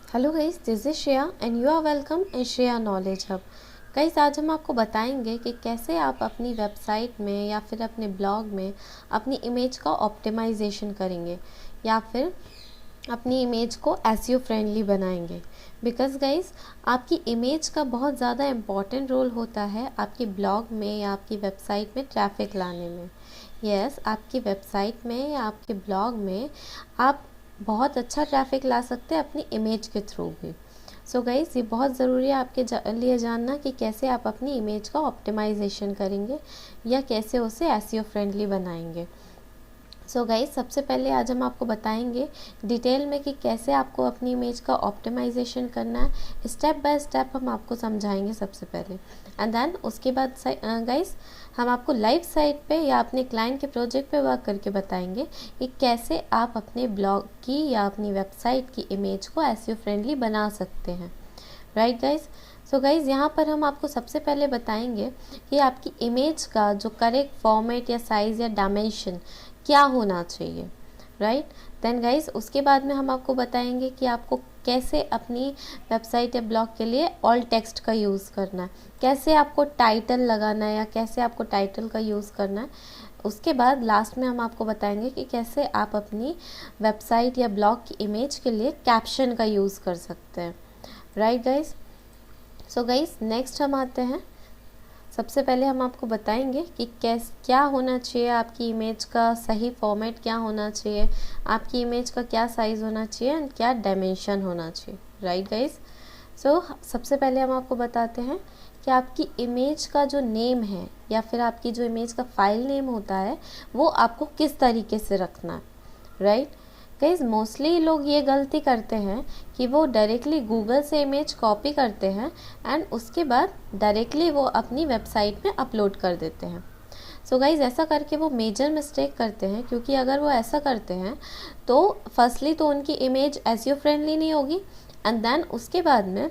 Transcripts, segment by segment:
Hello guys, this is Shreya and you are welcome in Shreya knowledge hub. Guys, आज हम आपको बताएंगे कि कैसे आप अपनी वेबसाइट में या फिर अपने ब्लॉग में अपनी इमेज का ऑप्टिमाइजेशन करेंगे या फिर अपनी इमेज को एसईओ फ्रेंडली बनाएंगे। बिकॉज गाइस, आपकी इमेज का बहुत ज़्यादा इम्पॉर्टेंट रोल होता है आपके ब्लॉग में या आपकी वेबसाइट में ट्रैफिक लाने में। यस, आपकी वेबसाइट में या आपके ब्लॉग में आप बहुत अच्छा ट्रैफिक ला सकते हैं अपनी इमेज के थ्रू भी। सो गाइस, ये बहुत ज़रूरी है आपके लिए जानना कि कैसे आप अपनी इमेज का ऑप्टिमाइजेशन करेंगे या कैसे उसे एसईओ फ्रेंडली बनाएंगे। सो गाइस, सबसे पहले आज हम आपको बताएंगे डिटेल में कि कैसे आपको अपनी इमेज का ऑप्टिमाइजेशन करना है। स्टेप बाय स्टेप हम आपको समझाएंगे सबसे पहले, एंड देन उसके बाद गाइस हम आपको लाइव साइट पे या अपने क्लाइंट के प्रोजेक्ट पे वर्क करके बताएंगे कि कैसे आप अपने ब्लॉग की या अपनी वेबसाइट की इमेज को एसईओ फ्रेंडली बना सकते हैं। राइट गाइस, सो गाइज यहाँ पर हम आपको सबसे पहले बताएंगे कि आपकी इमेज का जो करेक्ट फॉर्मेट या साइज़ या डायमेंशन क्या होना चाहिए। राइट, देन गाइज उसके बाद में हम आपको बताएंगे कि आपको कैसे अपनी वेबसाइट या ब्लॉग के लिए ऑल टेक्स्ट का यूज़ करना है, कैसे आपको टाइटल लगाना है या कैसे आपको टाइटल का यूज़ करना है। उसके बाद लास्ट में हम आपको बताएंगे कि कैसे आप अपनी वेबसाइट या ब्लॉग की इमेज के लिए कैप्शन का यूज़ कर सकते हैं। Right guys, so guys next हम आते हैं। सबसे पहले हम आपको बताएंगे कि क्या होना चाहिए, आपकी इमेज का सही फॉर्मेट क्या होना चाहिए, आपकी इमेज का क्या साइज़ होना चाहिए एंड क्या डायमेंशन होना चाहिए। राइट गाइज, सो सबसे पहले हम आपको बताते हैं कि आपकी इमेज का जो नेम है या फिर आपकी जो इमेज का फाइल नेम होता है वो आपको किस तरीके से रखना है। राइट गाइज, मोस्टली लोग ये गलती करते हैं कि वो डायरेक्टली गूगल से इमेज कॉपी करते हैं एंड उसके बाद डायरेक्टली वो अपनी वेबसाइट में अपलोड कर देते हैं। सो गाइज, ऐसा करके वो मेजर मिस्टेक करते हैं, क्योंकि अगर वो ऐसा करते हैं तो फर्स्टली तो उनकी इमेज एसईओ फ्रेंडली नहीं होगी, एंड देन उसके बाद में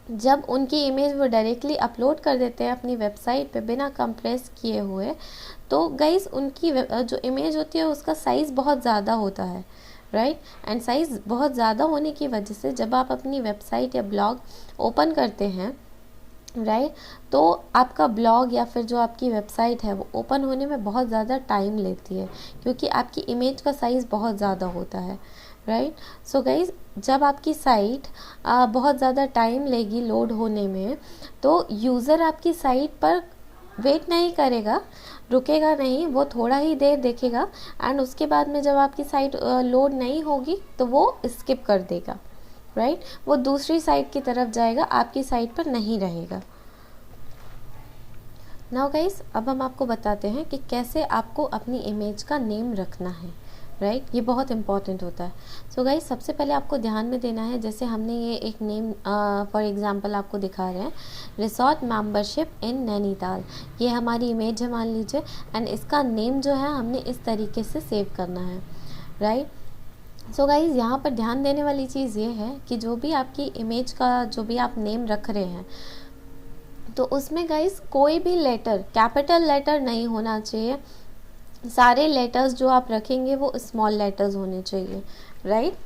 जब उनकी इमेज वो डायरेक्टली अपलोड कर देते हैं अपनी वेबसाइट पे बिना कंप्रेस किए हुए, तो गाइज उनकी जो इमेज होती है उसका साइज़ बहुत ज़्यादा होता है। राइट, एंड साइज़ बहुत ज़्यादा होने की वजह से जब आप अपनी वेबसाइट या ब्लॉग ओपन करते हैं, राइट, तो आपका ब्लॉग या फिर जो आपकी वेबसाइट है वो ओपन होने में बहुत ज़्यादा टाइम लेती है, क्योंकि आपकी इमेज का साइज़ बहुत ज़्यादा होता है। राइट, सो गाइज जब आपकी साइट बहुत ज़्यादा टाइम लेगी लोड होने में, तो यूज़र आपकी साइट पर वेट नहीं करेगा, रुकेगा नहीं, वो थोड़ा ही देर देखेगा एंड उसके बाद में जब आपकी साइट लोड नहीं होगी तो वो स्किप कर देगा। राइट, वो दूसरी साइट की तरफ जाएगा, आपकी साइट पर नहीं रहेगा। नाउ गाइस, अब हम आपको बताते हैं कि कैसे आपको अपनी इमेज का नेम रखना है। राइट, ये बहुत इंपॉर्टेंट होता है। सो गाइस, सबसे पहले आपको ध्यान में देना है, जैसे हमने ये एक नेम फॉर एग्जांपल आपको दिखा रहे हैं, रिसोर्ट मेंबरशिप इन नैनीताल, ये हमारी इमेज है मान लीजिए, एंड इसका नेम जो है हमने इस तरीके से सेव करना है। राइट, सो गाइज यहाँ पर ध्यान देने वाली चीज़ ये है कि जो भी आपकी इमेज का जो भी आप नेम रख रहे हैं, तो उसमें गाइज कोई भी लेटर कैपिटल लेटर नहीं होना चाहिए। सारे लेटर्स जो आप रखेंगे वो स्मॉल लेटर्स होने चाहिए। राइट,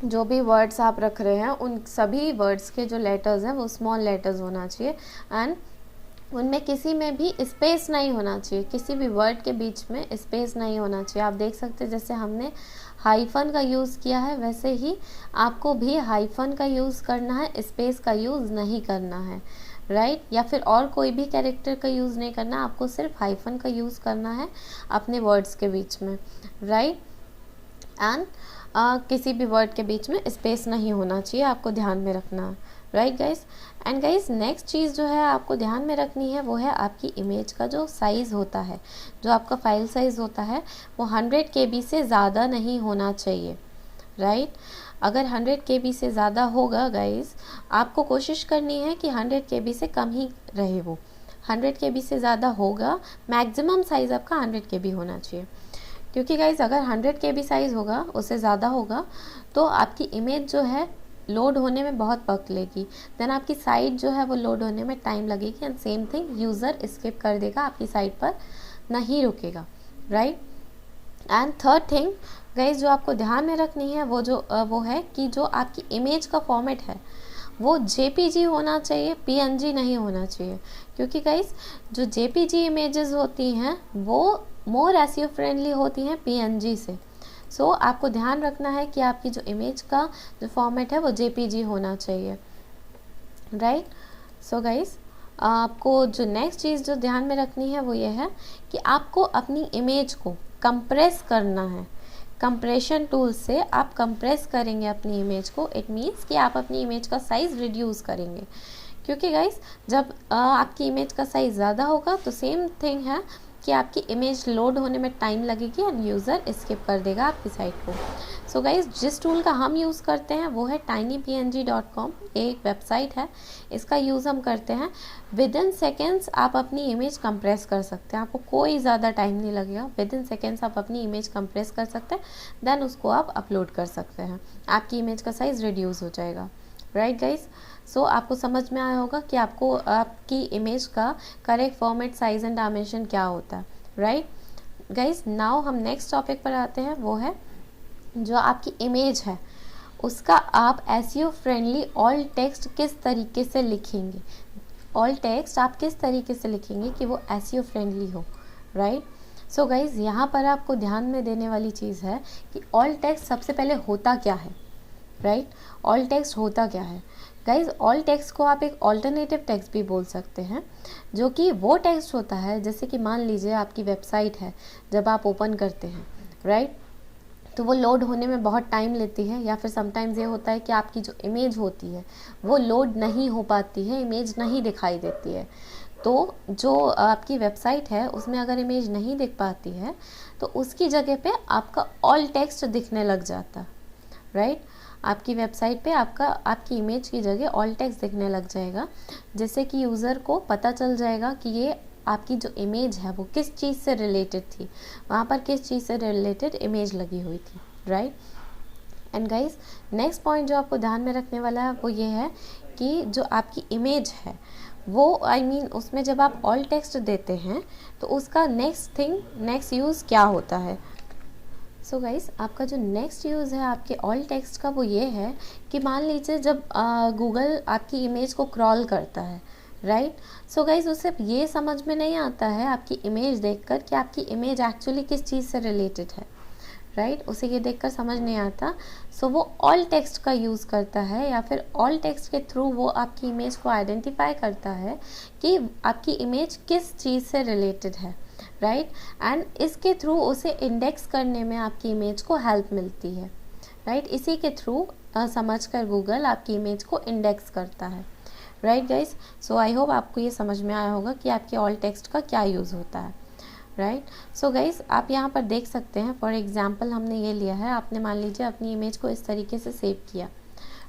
जो भी वर्ड्स आप रख रहे हैं उन सभी वर्ड्स के जो लेटर्स हैं वो स्मॉल लेटर्स होना चाहिए, एंड उनमें किसी में भी स्पेस नहीं होना चाहिए, किसी भी वर्ड के बीच में स्पेस नहीं होना चाहिए। आप देख सकते हैं जैसे हमने हाइफन का यूज़ किया है, वैसे ही आपको भी हाइफन का यूज़ करना है, स्पेस का यूज़ नहीं करना है। राइट, या फिर और कोई भी कैरेक्टर का यूज़ नहीं करना, आपको सिर्फ हाइफन का यूज़ करना है अपने वर्ड्स के बीच में। राइट, एंड किसी भी वर्ड के बीच में स्पेस नहीं होना चाहिए, आपको ध्यान में रखना है। Right guys, and guys next चीज़ जो है आपको ध्यान में रखनी है वो है आपकी इमेज का जो साइज़ होता है, जो आपका फाइल साइज़ होता है वो 100 KB से ज़्यादा नहीं होना चाहिए। राइट, अगर 100 KB से ज़्यादा होगा गाइस, आपको कोशिश करनी है कि 100 KB से कम ही रहे वो। 100 KB से ज़्यादा होगा, मैक्सिमम साइज़ आपका 100 KB होना चाहिए, क्योंकि गाइज अगर 100 KB साइज़ होगा, उससे ज़्यादा होगा, तो आपकी इमेज जो है लोड होने में बहुत वक्त लेगी, देन आपकी साइट जो है वो लोड होने में टाइम लगेगी, and same thing user skip कर देगा, आपकी साइट पर नहीं रुकेगा। Right, and third thing, guys जो आपको ध्यान में रखनी है वो है कि जो आपकी इमेज का फॉर्मेट है वो JPG होना चाहिए, PNG नहीं होना चाहिए, क्योंकि गाइज जो JPG इमेजेस होती हैं वो मोर SEO फ्रेंडली होती हैं PNG से। सो आपको ध्यान रखना है कि आपकी जो इमेज का जो फॉर्मेट है वो JPG होना चाहिए, राइट। सो गाइज आपको जो नेक्स्ट चीज़ जो ध्यान में रखनी है वो ये है कि आपको अपनी इमेज को कंप्रेस करना है। कंप्रेशन टूल से आप कंप्रेस करेंगे अपनी इमेज को। इट मीन्स कि आप अपनी इमेज का साइज़ रिड्यूस करेंगे, क्योंकि गाइस जब आपकी इमेज का साइज़ ज़्यादा होगा तो सेम थिंग है कि आपकी इमेज लोड होने में टाइम लगेगी एंड यूज़र स्किप कर देगा आपकी साइट को। सो गाइज जिस टूल का हम यूज़ करते हैं वो है tinypng.com, एक वेबसाइट है, इसका यूज़ हम करते हैं। विद इन सेकेंड्स आप अपनी इमेज कंप्रेस कर सकते हैं, आपको कोई ज़्यादा टाइम नहीं लगेगा। विद इन सेकेंड्स आप अपनी इमेज कंप्रेस कर सकते हैं, देन उसको आप अपलोड कर सकते हैं, आपकी इमेज का साइज़ रिड्यूस हो जाएगा, राइट गाइज। सो आपको समझ में आया होगा कि आपको आपकी इमेज का correct format, size and dimension क्या होता है, राइट गाइज। नाउ हम नेक्स्ट टॉपिक पर आते हैं, वो है जो आपकी इमेज है उसका आप SEO फ्रेंडली ऑल टेक्स्ट किस तरीके से लिखेंगे। ऑल टेक्स्ट आप किस तरीके से लिखेंगे कि वो SEO फ्रेंडली हो, राइट। सो गाइज यहाँ पर आपको ध्यान में देने वाली चीज़ है कि ऑल टेक्स्ट सबसे पहले होता क्या है, राइट। ऑल टेक्स्ट होता क्या है गाइज, ऑल टेक्स्ट को आप एक ऑल्टरनेटिव टेक्स्ट भी बोल सकते हैं, जो कि वो टेक्स्ट होता है जैसे कि मान लीजिए आपकी वेबसाइट है, जब आप ओपन करते हैं, राइट, तो वो लोड होने में बहुत टाइम लेती है, या फिर समटाइम्स ये होता है कि आपकी जो इमेज होती है वो लोड नहीं हो पाती है, इमेज नहीं दिखाई देती है। तो जो आपकी वेबसाइट है उसमें अगर इमेज नहीं दिख पाती है तो उसकी जगह पे आपका ऑल टेक्स्ट दिखने लग जाता है, राइट। आपकी वेबसाइट पे आपकी इमेज की जगह ऑल टेक्स्ट दिखने लग जाएगा, जिससे कि यूज़र को पता चल जाएगा कि ये आपकी जो इमेज है वो किस चीज़ से रिलेटेड थी, वहाँ पर किस चीज़ से रिलेटेड इमेज लगी हुई थी, right. And guys next point जो आपको ध्यान में रखने वाला है वो ये है कि जो आपकी इमेज है वो उसमें जब आप ऑल टेक्स्ट देते हैं तो उसका नेक्स्ट यूज़ क्या होता है। सो गाइस आपका जो नेक्स्ट यूज़ है आपके ऑल टेक्स्ट का वो ये है कि मान लीजिए जब गूगल आपकी इमेज को क्रॉल करता है, राइट। सो गाइज उसे ये समझ में नहीं आता है आपकी इमेज देखकर कि आपकी इमेज एक्चुअली किस चीज़ से रिलेटेड है, राइट। उसे ये देखकर समझ नहीं आता, सो वो ऑल टेक्स्ट का यूज़ करता है, या फिर ऑल टेक्स्ट के थ्रू वो आपकी इमेज को आइडेंटिफाई करता है कि आपकी इमेज किस चीज़ से रिलेटेड है, राइट। एंड इसके थ्रू उसे इंडेक्स करने में आपकी इमेज को हेल्प मिलती है, राइट। इसी के थ्रू समझकर गूगल आपकी इमेज को इंडेक्स करता है, right guys. So I hope आपको ये समझ में आया होगा कि आपके ऑल टेक्स्ट का क्या यूज़ होता है, राइट। सो गाइज आप यहाँ पर देख सकते हैं, फॉर एग्जांपल हमने ये लिया है, आपने मान लीजिए अपनी इमेज को इस तरीके से सेव किया,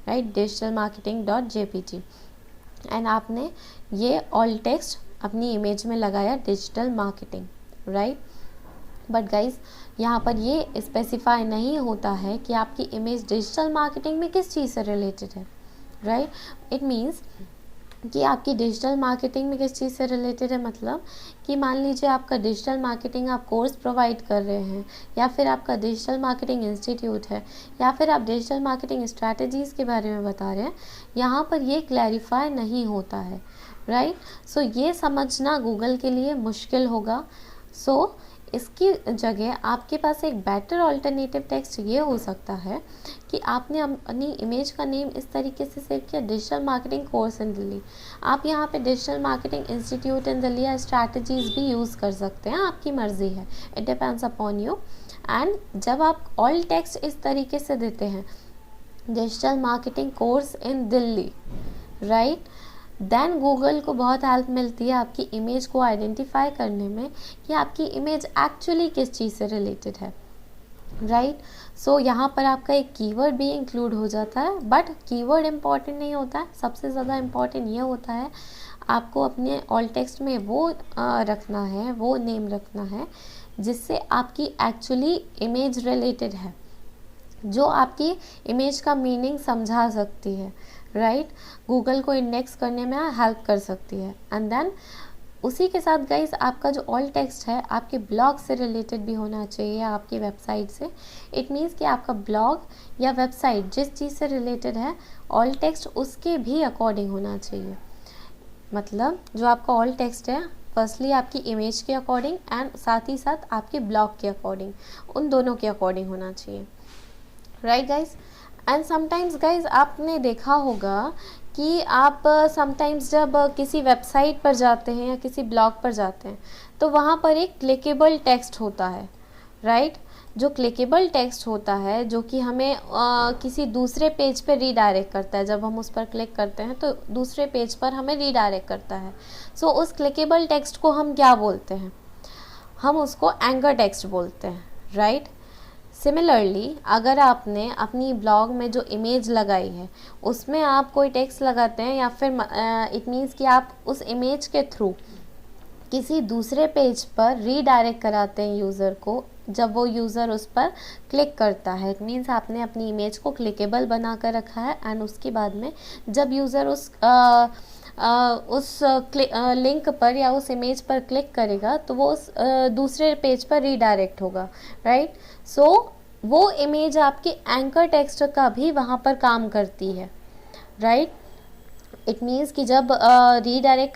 राइट, digitalmarketing.jpg, एंड आपने ये ऑल टेक्स्ट अपनी इमेज में लगाया digital marketing, right. But guys यहाँ पर ये स्पेसिफाई नहीं होता है कि आपकी इमेज डिजिटल मार्केटिंग में किस चीज़ से रिलेटेड है, राइट। इट मीन्स कि आपकी डिजिटल मार्केटिंग में किस चीज़ से रिलेटेड है, मतलब कि मान लीजिए आपका डिजिटल मार्केटिंग आप कोर्स प्रोवाइड कर रहे हैं, या फिर आपका डिजिटल मार्केटिंग इंस्टीट्यूट है, या फिर आप डिजिटल मार्केटिंग स्ट्रैटेजीज़ के बारे में बता रहे हैं, यहाँ पर ये क्लैरिफाई नहीं होता है, राइट। सो ये समझना गूगल के लिए मुश्किल होगा। सो इसकी जगह आपके पास एक बेटर ऑल्टरनेटिव टेक्स्ट ये हो सकता है कि आपने अपनी इमेज का नेम इस तरीके से सेव किया, digital marketing course in Delhi. आप यहाँ पे डिजिटल मार्केटिंग इंस्टीट्यूट इन दिल्ली या स्ट्रैटेजीज़ भी यूज़ कर सकते हैं, आपकी मर्ज़ी है, it depends upon you. And जब आप ऑल टेक्स्ट इस तरीके से देते हैं, digital marketing course in Delhi, right, then Google को बहुत हेल्प मिलती है आपकी इमेज को आइडेंटिफाई करने में कि आपकी इमेज एक्चुअली किस चीज़ से रिलेटेड है, राइट। सो यहाँ पर आपका एक कीवर्ड भी इंक्लूड हो जाता है, बट कीवर्ड इम्पॉर्टेंट नहीं होता है, सबसे ज़्यादा इम्पॉर्टेंट ये होता है आपको अपने ऑल टेक्स्ट में वो रखना है, वो नेम रखना है जिससे आपकी एक्चुअली इमेज रिलेटेड है, जो आपकी इमेज का मीनिंग समझा सकती है, राइट, गूगल को इंडेक्स करने में हेल्प कर सकती है। एंड देन उसी के साथ गाइस आपका जो ऑल टेक्स्ट है आपके ब्लॉग से रिलेटेड भी होना चाहिए, आपकी वेबसाइट से। इट मीन्स कि आपका ब्लॉग या वेबसाइट जिस चीज़ से रिलेटेड है ऑल टेक्स्ट उसके भी अकॉर्डिंग होना चाहिए। मतलब जो आपका ऑल टेक्स्ट है फर्स्टली आपकी इमेज के अकॉर्डिंग एंड साथ ही साथ आपके ब्लॉग के अकॉर्डिंग, उन दोनों के अकॉर्डिंग होना चाहिए, right guys. And sometimes guys आपने देखा होगा कि आप समटाइम्स जब किसी वेबसाइट पर जाते हैं या किसी ब्लॉग पर जाते हैं तो वहाँ पर एक क्लिकेबल टेक्स्ट होता है, राइट। जो क्लिकेबल टेक्स्ट होता है जो कि हमें किसी दूसरे पेज पर रीडायरेक्ट करता है, जब हम उस पर क्लिक करते हैं तो दूसरे पेज पर हमें रीडायरेक्ट करता है। सो उस क्लिकेबल टेक्स्ट को हम क्या बोलते हैं, हम उसको एंकर टेक्स्ट बोलते हैं, राइट। सिमिलरली अगर आपने अपनी ब्लॉग में जो इमेज लगाई है उसमें आप कोई टेक्स्ट लगाते हैं या फिर इट मीन्स कि आप उस इमेज के थ्रू किसी दूसरे पेज पर रीडायरेक्ट कराते हैं यूज़र को, जब वो यूज़र उस पर क्लिक करता है, इट मीन्स आपने अपनी इमेज को क्लिकेबल बना कर रखा है एंड उसके बाद में जब यूज़र उस लिंक पर या उस इमेज पर क्लिक करेगा तो वो उस दूसरे पेज पर रीडायरेक्ट होगा, राइट। सो वो इमेज आपके एंकर टेक्स्ट का भी वहाँ पर काम करती है, राइट। इट मीन्स कि जब रीडायरेक्ट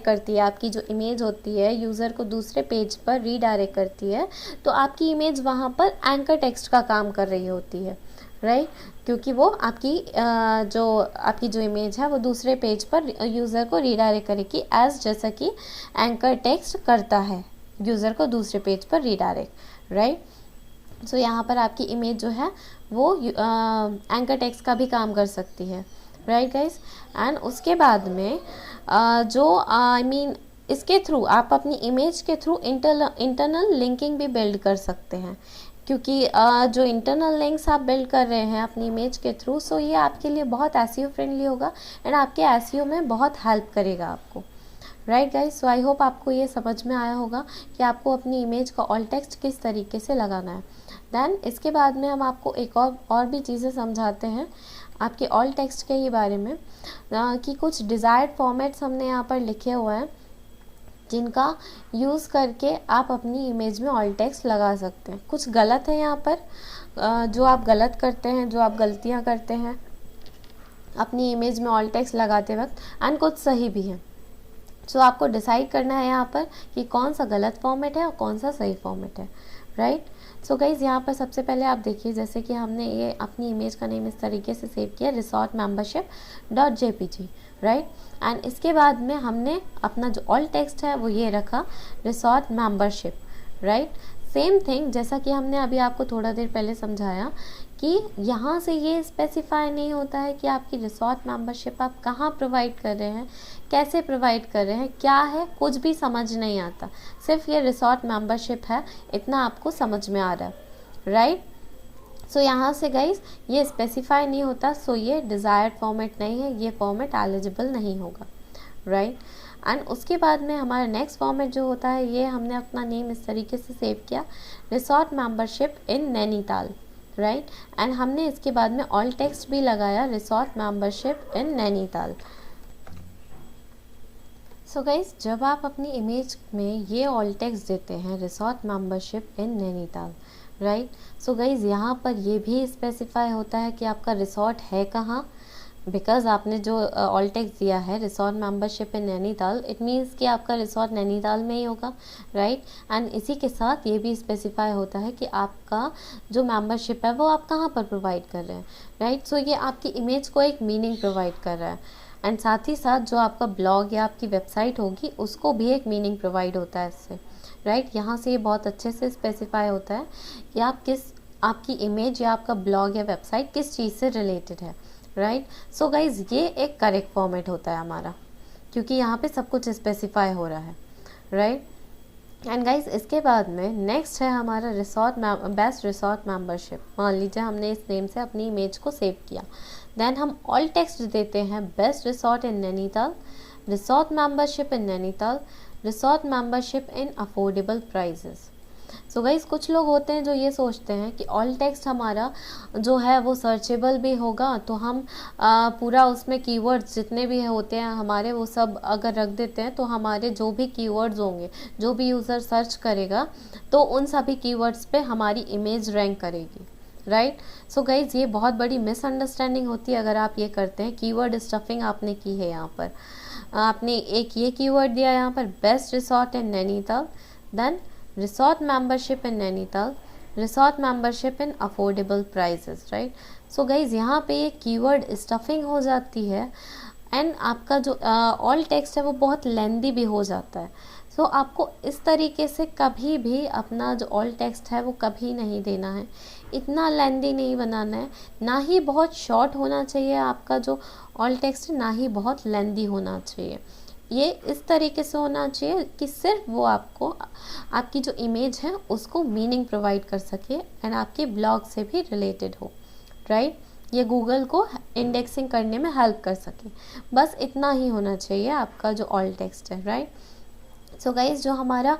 करती है आपकी जो इमेज होती है यूज़र को दूसरे पेज पर रीडायरेक्ट करती है तो आपकी इमेज वहाँ पर एंकर टेक्स्ट का काम कर रही होती है, राइट। क्योंकि वो आपकी जो इमेज है वो दूसरे पेज पर यूज़र को रीडायरेक्ट करेगी जैसा कि एंकर टेक्स्ट करता है यूज़र को दूसरे पेज पर रीडायरेक्ट, राइट। सो यहाँ पर आपकी इमेज जो है वो एंकर टेक्स्ट का भी काम कर सकती है, राइट गाइस। एंड उसके बाद में इसके थ्रू आप अपनी इमेज के थ्रू इंटरनल लिंकिंग भी बिल्ड कर सकते हैं, क्योंकि जो इंटरनल लिंक्स आप बिल्ड कर रहे हैं अपनी इमेज के थ्रू, सो ये आपके लिए बहुत एसईओ फ्रेंडली होगा एंड आपके एसईओ में बहुत हेल्प करेगा आपको, right guys. So I hope आपको ये समझ में आया होगा कि आपको अपनी इमेज का ऑल टेक्स्ट किस तरीके से लगाना है। देन इसके बाद में हम आपको एक और भी चीज़ें समझाते हैं आपके ऑल टेक्स्ट के ही बारे में, कि कुछ डिज़ायर्ड फॉर्मेट्स हमने यहाँ पर लिखे हुए हैं जिनका यूज़ करके आप अपनी इमेज में ऑल टेक्स्ट लगा सकते हैं। कुछ गलत है यहाँ पर, जो आप गलत करते हैं, जो आप गलतियाँ करते हैं अपनी इमेज में ऑल टेक्स्ट लगाते वक्त, एंड कुछ सही भी है। सो आपको डिसाइड करना है यहाँ पर कि कौन सा गलत फॉर्मेट है और कौन सा सही फॉर्मेट है, राइट। सो गाइज़ यहाँ पर सबसे पहले आप देखिए जैसे कि हमने ये अपनी इमेज का नेम इस तरीके से सेव किया resort_membership.jpg, राइट। एंड इसके बाद में हमने अपना जो ऑल टेक्स्ट है वो ये रखा resort membership, right. Same thing जैसा कि हमने अभी आपको थोड़ा देर पहले समझाया कि यहाँ से ये स्पेसिफाई नहीं होता है कि आपकी रिसॉर्ट मेंबरशिप आप कहाँ प्रोवाइड कर रहे हैं, कैसे प्रोवाइड कर रहे हैं, क्या है, कुछ भी समझ नहीं आता, सिर्फ ये रिसॉर्ट मेंबरशिप है इतना आपको समझ में आ रहा है, राइट। सो यहाँ से गाइस ये स्पेसिफाई नहीं होता, सो ये डिज़ायर्ड फॉर्मेट नहीं है, ये फॉर्मेट एलिजिबल नहीं होगा, राइट। एंड उसके बाद में हमारा नेक्स्ट फॉर्मेट जो होता है ये हमने अपना नेम इस तरीके से सेव किया resort membership in Nainital, right. And हमने इसके बाद में ऑल टेक्स्ट भी लगाया resort membership in Nainital. So guys जब आप अपनी इमेज में ये ऑल टेक्स्ट देते हैं resort membership in Nainital, right. So guys यहाँ पर ये भी स्पेसिफाई होता है कि आपका रिसॉर्ट है कहाँ, बिकॉज आपने जो ऑल टेक्स्ट दिया है resort membership in Nainital, it means कि आपका रिसॉर्ट नैनीताल में ही होगा, राइट। एंड इसी के साथ ये भी स्पेसिफाई होता है कि आपका जो मेंबरशिप है वो आप कहाँ पर प्रोवाइड कर रहे हैं, राइट। सो ये आपकी इमेज को एक मीनिंग प्रोवाइड कर रहा है एंड साथ ही साथ जो आपका ब्लॉग या आपकी वेबसाइट होगी उसको भी एक मीनिंग प्रोवाइड होता है इससे, राइट। यहाँ से ये बहुत अच्छे से स्पेसिफाई होता है कि आपकी इमेज या आपका ब्लॉग या वेबसाइट किस चीज़ से रिलेटेड है, राइट। सो गाइज ये एक करेक्ट फॉर्मेट होता है हमारा, क्योंकि यहाँ पे सब कुछ स्पेसिफाई हो रहा है, राइट। एंड गाइज इसके बाद में नेक्स्ट है हमारा बेस्ट रिसॉर्ट मेंबरशिप। मान लीजिए हमने इस नेम से अपनी इमेज को सेव किया, देन हम ऑल टेक्स्ट देते हैं best resort in Nainital, resort membership in Nainital, resort membership in affordable prices. So guys कुछ लोग होते हैं जो ये सोचते हैं कि ऑल टेक्स्ट हमारा जो है वो सर्चेबल भी होगा, तो हम पूरा उसमें कीवर्ड्स जितने भी होते हैं हमारे वो सब अगर रख देते हैं तो हमारे जो भी कीवर्ड्स होंगे, जो भी यूज़र सर्च करेगा तो उन सभी कीवर्ड्स पे हमारी इमेज रैंक करेगी, राइट। सो गाइज ये बहुत बड़ी मिसअंडरस्टैंडिंग होती है अगर आप ये करते हैं। कीवर्ड स्टफिंग आपने की है, यहाँ पर आपने एक ये कीवर्ड दिया यहाँ पर, best resort in Nainital, then resort membership in Nainital, resort membership in affordable prices, right. So guys यहाँ पे ये कीवर्ड स्टफिंग हो जाती है एंड आपका जो ऑल टेक्स्ट है वो बहुत लेंदी भी हो जाता है। सो आपको इस तरीके से कभी भी अपना जो ऑल टेक्स्ट है वो कभी नहीं देना है, इतना लेंदी नहीं बनाना है, ना ही बहुत शॉर्ट होना चाहिए आपका जो ऑल टेक्स्ट है, ना ही बहुत लेंदी होना चाहिए। ये इस तरीके से होना चाहिए कि सिर्फ वो आपको आपकी जो इमेज है उसको मीनिंग प्रोवाइड कर सके एंड आपके ब्लॉग से भी रिलेटेड हो, राइट। ये गूगल को इंडेक्सिंग करने में हेल्प कर सके, बस इतना ही होना चाहिए आपका जो ऑल टेक्स्ट है, राइट। सो गाइज जो हमारा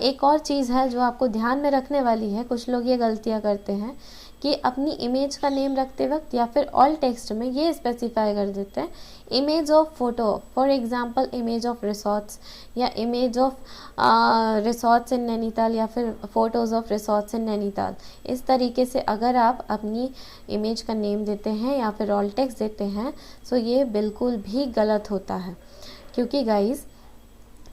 एक और चीज़ है जो आपको ध्यान में रखने वाली है, कुछ लोग ये गलतियाँ करते हैं कि अपनी इमेज का नेम रखते वक्त या फिर ऑल टेक्स्ट में ये स्पेसिफाई कर देते हैं image of photo, for example image of resorts या इमेज ऑफ रिसोर्ट्स इन नैनीताल या फिर फोटोज़ ऑफ रिसोर्ट्स इन नैनीताल। इस तरीके से अगर आप अपनी इमेज का नेम देते हैं या फिर ऑल टेक्स्ट देते हैं तो ये बिल्कुल भी गलत होता है, क्योंकि गाइज़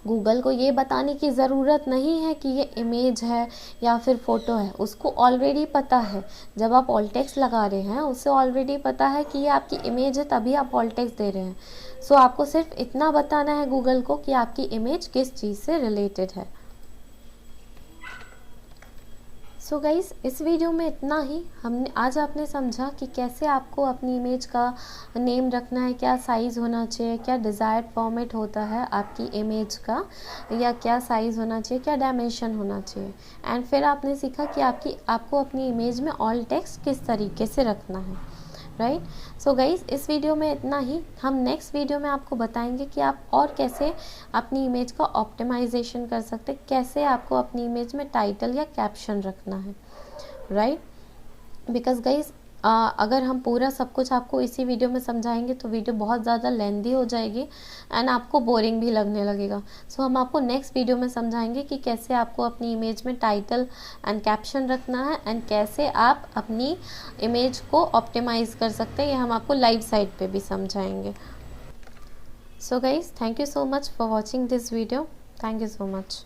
गूगल को ये बताने की ज़रूरत नहीं है कि ये इमेज है या फिर फ़ोटो है, उसको ऑलरेडी पता है। जब आप ऑल टेक्स्ट लगा रहे हैं उसे ऑलरेडी पता है कि ये आपकी इमेज है, तभी आप ऑल टेक्स्ट दे रहे हैं। सो आपको सिर्फ इतना बताना है गूगल को कि आपकी इमेज किस चीज़ से रिलेटेड है। सो गाइस इस वीडियो में इतना ही। हमने आज आपने समझा कि कैसे आपको अपनी इमेज का नेम रखना है, क्या साइज़ होना चाहिए, क्या डिज़ायर्ड फॉर्मेट होता है आपकी इमेज का, या क्या साइज़ होना चाहिए, क्या डायमेंशन होना चाहिए, एंड फिर आपने सीखा कि आपको अपनी इमेज में ऑल टेक्स्ट किस तरीके से रखना है, राइट। सो गाइज इस वीडियो में इतना ही। हम नेक्स्ट वीडियो में आपको बताएंगे कि आप और कैसे अपनी इमेज का ऑप्टिमाइजेशन कर सकते हैं, कैसे आपको अपनी इमेज में टाइटल या कैप्शन रखना है, राइट। बिकॉज गाइज अगर हम पूरा सब कुछ आपको इसी वीडियो में समझाएंगे तो वीडियो बहुत ज़्यादा लेंदी हो जाएगी एंड आपको बोरिंग भी लगने लगेगा। सो हम आपको नेक्स्ट वीडियो में समझाएंगे कि कैसे आपको अपनी इमेज में टाइटल एंड कैप्शन रखना है एंड कैसे आप अपनी इमेज को ऑप्टिमाइज़ कर सकते हैं, ये हम आपको लाइव साइट पे भी समझाएंगे। So guys thank you so much for watching this video. Thank you so much.